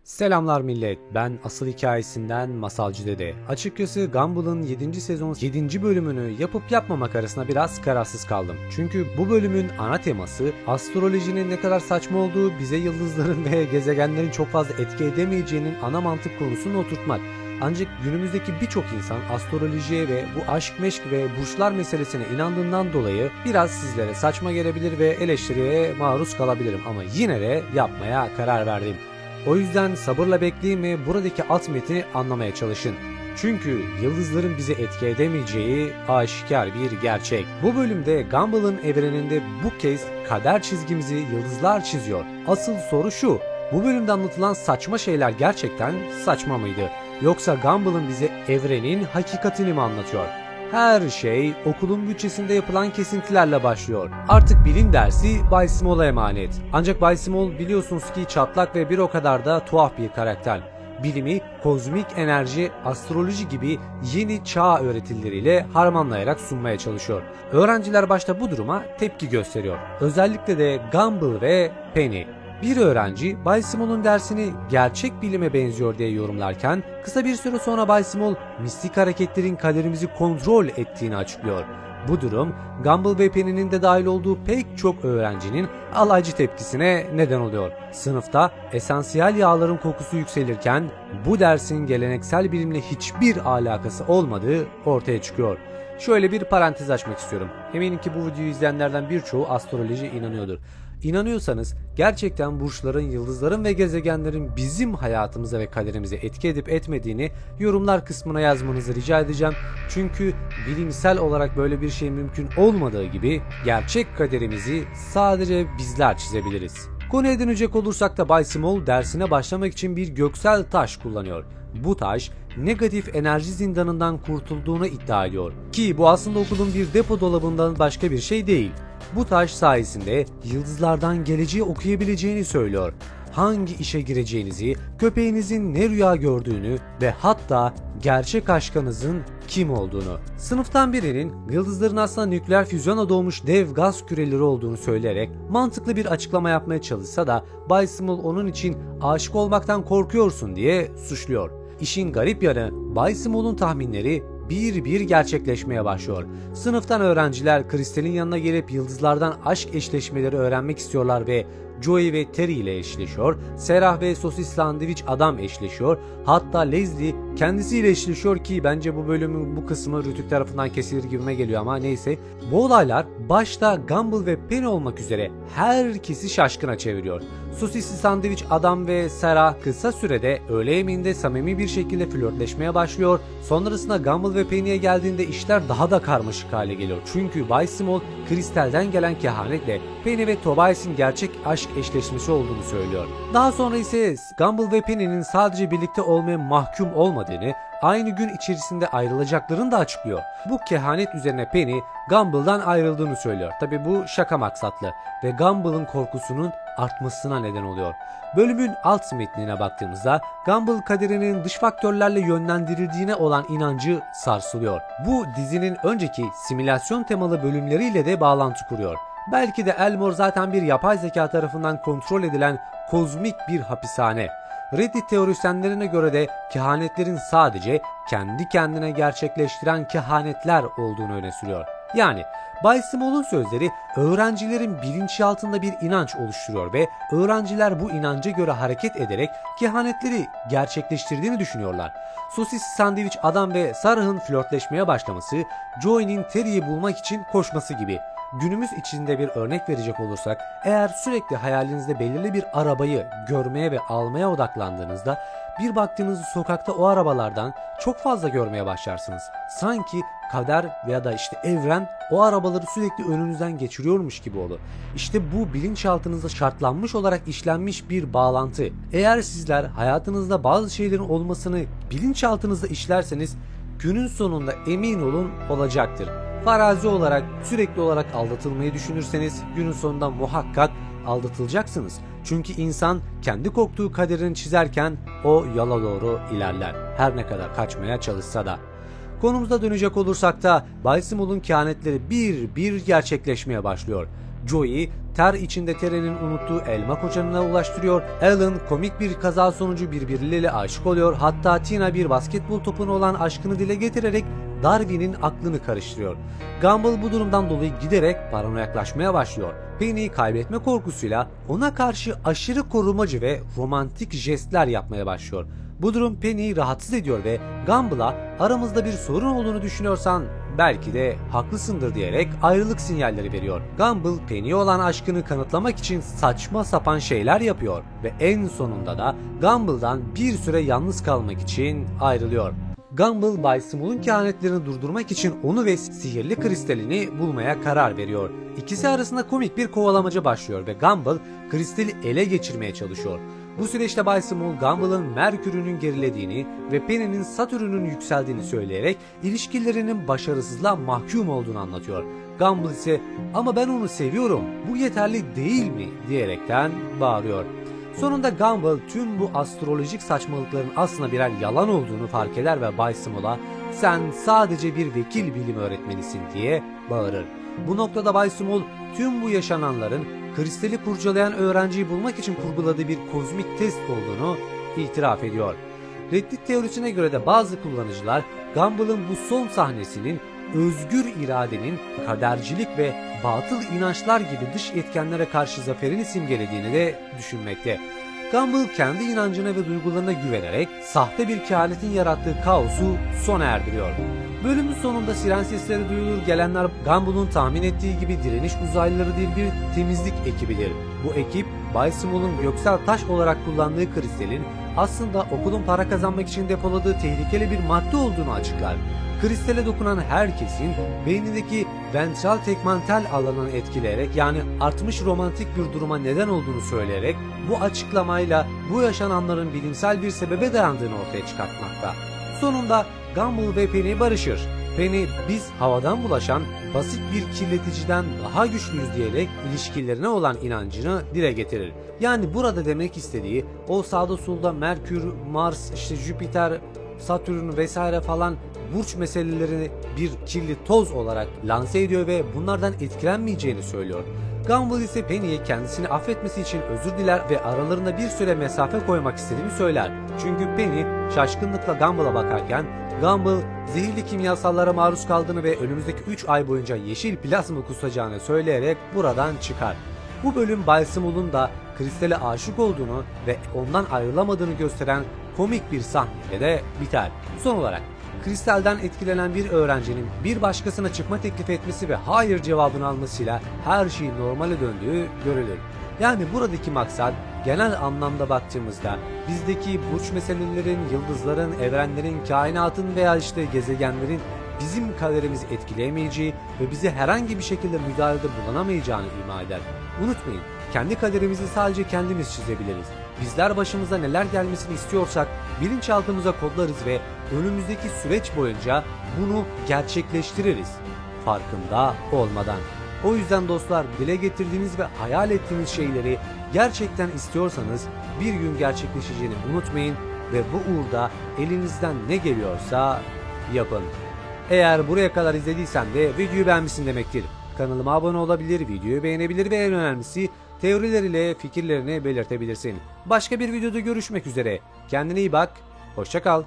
Selamlar millet, ben asıl hikayesinden Masalcı Dede. Açıkçası Gumball'ın 7. sezon 7. bölümünü yapıp yapmamak arasında biraz kararsız kaldım. Çünkü bu bölümün ana teması astrolojinin ne kadar saçma olduğu, bize yıldızların ve gezegenlerin çok fazla etki edemeyeceğinin ana mantık konusunu oturtmak. Ancak günümüzdeki birçok insan astrolojiye ve bu aşk meşk ve burçlar meselesine inandığından dolayı biraz sizlere saçma gelebilir ve eleştiriye maruz kalabilirim, ama yine de yapmaya karar verdim. O yüzden sabırla bekleyin ve buradaki alt metni anlamaya çalışın. Çünkü yıldızların bize etki edemeyeceği aşikar bir gerçek. Bu bölümde Gumball'ın evreninde bu kez kader çizgimizi yıldızlar çiziyor. Asıl soru şu: bu bölümde anlatılan saçma şeyler gerçekten saçma mıydı? Yoksa Gumball'ın bize evrenin hakikatini mi anlatıyor? Her şey okulun bütçesinde yapılan kesintilerle başlıyor. Artık bilim dersi Bay Small'a emanet. Ancak Bay Small biliyorsunuz ki çatlak ve bir o kadar da tuhaf bir karakter. Bilimi, kozmik enerji, astroloji gibi yeni çağ öğretileriyle harmanlayarak sunmaya çalışıyor. Öğrenciler başta bu duruma tepki gösteriyor. Özellikle de Gumball ve Penny. Bir öğrenci Bay Small'un dersini gerçek bilime benziyor diye yorumlarken, kısa bir süre sonra Bay Small mistik hareketlerin kaderimizi kontrol ettiğini açıklıyor. Bu durum Gumball ve Penny'nin de dahil olduğu pek çok öğrencinin alaycı tepkisine neden oluyor. Sınıfta esansiyel yağların kokusu yükselirken bu dersin geleneksel bilimle hiçbir alakası olmadığı ortaya çıkıyor. Şöyle bir parantez açmak istiyorum. Eminim ki bu videoyu izleyenlerden birçoğu astrolojiye inanıyordur. İnanıyorsanız gerçekten burçların, yıldızların ve gezegenlerin bizim hayatımıza ve kaderimize etki edip etmediğini yorumlar kısmına yazmanızı rica edeceğim. Çünkü bilimsel olarak böyle bir şey mümkün olmadığı gibi gerçek kaderimizi sadece bizler çizebiliriz. Konuya dönecek olursak da Bay Small dersine başlamak için bir göksel taş kullanıyor. Bu taş negatif enerji zindanından kurtulduğunu iddia ediyor. Ki bu aslında okulun bir depo dolabından başka bir şey değil. Bu taş sayesinde yıldızlardan geleceği okuyabileceğini söylüyor. Hangi işe gireceğinizi, köpeğinizin ne rüya gördüğünü ve hatta gerçek aşkınızın kim olduğunu. Sınıftan birinin yıldızların aslında nükleer füzyona doğmuş dev gaz küreleri olduğunu söyleyerek mantıklı bir açıklama yapmaya çalışsa da Bay Small onun için aşık olmaktan korkuyorsun diye suçluyor. İşin garip yanı, Bay Small'un tahminleri bir gerçekleşmeye başlıyor. Sınıftan öğrenciler Kristal'in yanına gelip yıldızlardan aşk eşleşmeleri öğrenmek istiyorlar ve Joey ve Terry ile eşleşiyor. Sarah ve sosis sandviç adam eşleşiyor. Hatta Leslie kendisiyle eşleşiyor ki bence bu bölümün bu kısmı Rütük tarafından kesilir gibime geliyor, ama neyse. Bu olaylar başta Gumball ve Penny olmak üzere herkesi şaşkına çeviriyor. Sosisli sandviç adam ve Sarah kısa sürede öğle yemeğinde samimi bir şekilde flörtleşmeye başlıyor. Sonrasında Gumball ve Penny'e geldiğinde işler daha da karmaşık hale geliyor. Çünkü Bay Small Kristal'den gelen kehanetle Penny ve Tobias'in gerçek aşk eşleşmesi olduğunu söylüyor. Daha sonra ise Gumball ve Penny'nin sadece birlikte olmaya mahkum olmadığını, aynı gün içerisinde ayrılacaklarını da açıklıyor. Bu kehanet üzerine Penny Gumball'dan ayrıldığını söylüyor. Tabi bu şaka maksatlı ve Gumball'ın korkusunun artmasına neden oluyor. Bölümün alt metnine baktığımızda Gumball kaderinin dış faktörlerle yönlendirildiğine olan inancı sarsılıyor. Bu dizinin önceki simülasyon temalı bölümleriyle de bağlantı kuruyor. Belki de Elmore zaten bir yapay zeka tarafından kontrol edilen kozmik bir hapishane. Reddit teorisyenlerine göre de kehanetlerin sadece kendi kendine gerçekleştiren kehanetler olduğunu öne sürüyor. Yani Bay Small'un sözleri öğrencilerin bilinçaltında bir inanç oluşturuyor ve öğrenciler bu inanca göre hareket ederek kehanetleri gerçekleştirdiğini düşünüyorlar. Sosis sandviç adam ve Sarah'ın flörtleşmeye başlaması, Joey'nin Terry'i bulmak için koşması gibi. Günümüz içinde bir örnek verecek olursak, eğer sürekli hayalinizde belirli bir arabayı görmeye ve almaya odaklandığınızda bir baktığınız sokakta o arabalardan çok fazla görmeye başlarsınız. Sanki kader veya da işte evren o arabaları sürekli önünüzden geçiriyormuş gibi olur. İşte bu bilinçaltınızda şartlanmış olarak işlenmiş bir bağlantı. Eğer sizler hayatınızda bazı şeylerin olmasını bilinçaltınızda işlerseniz günün sonunda emin olun olacaktır. Farazi olarak sürekli olarak aldatılmayı düşünürseniz günün sonunda muhakkak aldatılacaksınız. Çünkü insan kendi korktuğu kaderini çizerken o yola doğru ilerler. Her ne kadar kaçmaya çalışsa da. Konumuza dönecek olursak da Bay Small'un kehanetleri bir gerçekleşmeye başlıyor. Joey ter içinde Terry'nin unuttuğu elma koçanına ulaştırıyor. Alan komik bir kaza sonucu birbirleriyle aşık oluyor. Hatta Tina bir basketbol topuna olan aşkını dile getirerek Darwin'in aklını karıştırıyor. Gumball bu durumdan dolayı giderek paranoyaklaşmaya başlıyor. Penny'yi kaybetme korkusuyla ona karşı aşırı korumacı ve romantik jestler yapmaya başlıyor. Bu durum Penny'yi rahatsız ediyor ve Gumball'a aramızda bir sorun olduğunu düşünüyorsan belki de haklısındır diyerek ayrılık sinyalleri veriyor. Gumball Penny'ye olan aşkını kanıtlamak için saçma sapan şeyler yapıyor ve en sonunda da Gumball'dan bir süre yalnız kalmak için ayrılıyor. Gumball Bay Small'un kehanetlerini durdurmak için onu ve sihirli kristalini bulmaya karar veriyor. İkisi arasında komik bir kovalamaca başlıyor ve Gumball kristali ele geçirmeye çalışıyor. Bu süreçte Bay Small, Gumball'ın Merkür'ünün gerilediğini ve Penny'nin Satürn'ün yükseldiğini söyleyerek ilişkilerinin başarısızlığa mahkum olduğunu anlatıyor. Gumball ise "Ama ben onu seviyorum, bu yeterli değil mi?" diyerekten bağırıyor. Sonunda Gumball tüm bu astrolojik saçmalıkların aslında birer yalan olduğunu fark eder ve Bay Small'a "Sen sadece bir vekil bilim öğretmenisin" diye bağırır. Bu noktada Bay Small tüm bu yaşananların kristali kurcalayan öğrenciyi bulmak için kurguladığı bir kozmik test olduğunu itiraf ediyor. Reddit teorisine göre de bazı kullanıcılar Gumball'ın bu son sahnesinin özgür iradenin kadercilik ve batıl inançlar gibi dış etkenlere karşı zaferini simgelediğini de düşünmekte. Gumball kendi inancına ve duygularına güvenerek sahte bir kehanetin yarattığı kaosu sona erdiriyor. Bölümün sonunda siren sesleri duyulur, gelenler Gumball'un tahmin ettiği gibi direniş uzaylıları değil bir temizlik ekibidir. Bu ekip Bay Small'un göksel taş olarak kullandığı kristalin aslında okulun para kazanmak için depoladığı tehlikeli bir madde olduğunu açıklar. Kristale dokunan herkesin beynindeki ventral tegmental alanını etkileyerek yani artmış romantik bir duruma neden olduğunu söyleyerek bu açıklamayla bu yaşananların bilimsel bir sebebe dayandığını ortaya çıkartmakta. Sonunda Gumball ve Penny barışır. Penny biz havadan bulaşan basit bir kirleticiden daha güçlüyüz diyerek ilişkilerine olan inancını dile getirir. Yani burada demek istediği o sağda solda Merkür, Mars, Jüpiter, Satürn vesaire falan burç meselelerini bir kirli toz olarak lanse ediyor ve bunlardan etkilenmeyeceğini söylüyor. Gumball ise Penny'ye kendisini affetmesi için özür diler ve aralarında bir süre mesafe koymak istediğini söyler. Çünkü Penny şaşkınlıkla Gumball'a bakarken Gumball zehirli kimyasallara maruz kaldığını ve önümüzdeki 3 ay boyunca yeşil plazma kusacağını söyleyerek buradan çıkar. Bu bölüm Bay Small'un da kristale aşık olduğunu ve ondan ayrılamadığını gösteren komik bir sahneyle de biter. Son olarak kristalden etkilenen bir öğrencinin bir başkasına çıkma teklif etmesi ve hayır cevabını almasıyla her şeyin normale döndüğü görülür. Yani buradaki maksat genel anlamda baktığımızda bizdeki burç meselelerin, yıldızların, evrenlerin, kainatın veya işte gezegenlerin bizim kaderimizi etkileyemeyeceği ve bize herhangi bir şekilde müdahalede bulunamayacağını ima eder. Unutmayın, kendi kaderimizi sadece kendimiz çizebiliriz. Bizler başımıza neler gelmesini istiyorsak bilinçaltımıza kodlarız ve önümüzdeki süreç boyunca bunu gerçekleştiririz farkında olmadan. O yüzden dostlar, dile getirdiğiniz ve hayal ettiğiniz şeyleri gerçekten istiyorsanız bir gün gerçekleşeceğini unutmayın ve bu uğurda elinizden ne geliyorsa yapın. Eğer buraya kadar izlediysen de videoyu beğenmişsin demektir. Kanalıma abone olabilir, videoyu beğenebilir ve en önemlisi teorileriyle fikirlerini belirtebilirsin. Başka bir videoda görüşmek üzere. Kendine iyi bak, hoşça kal.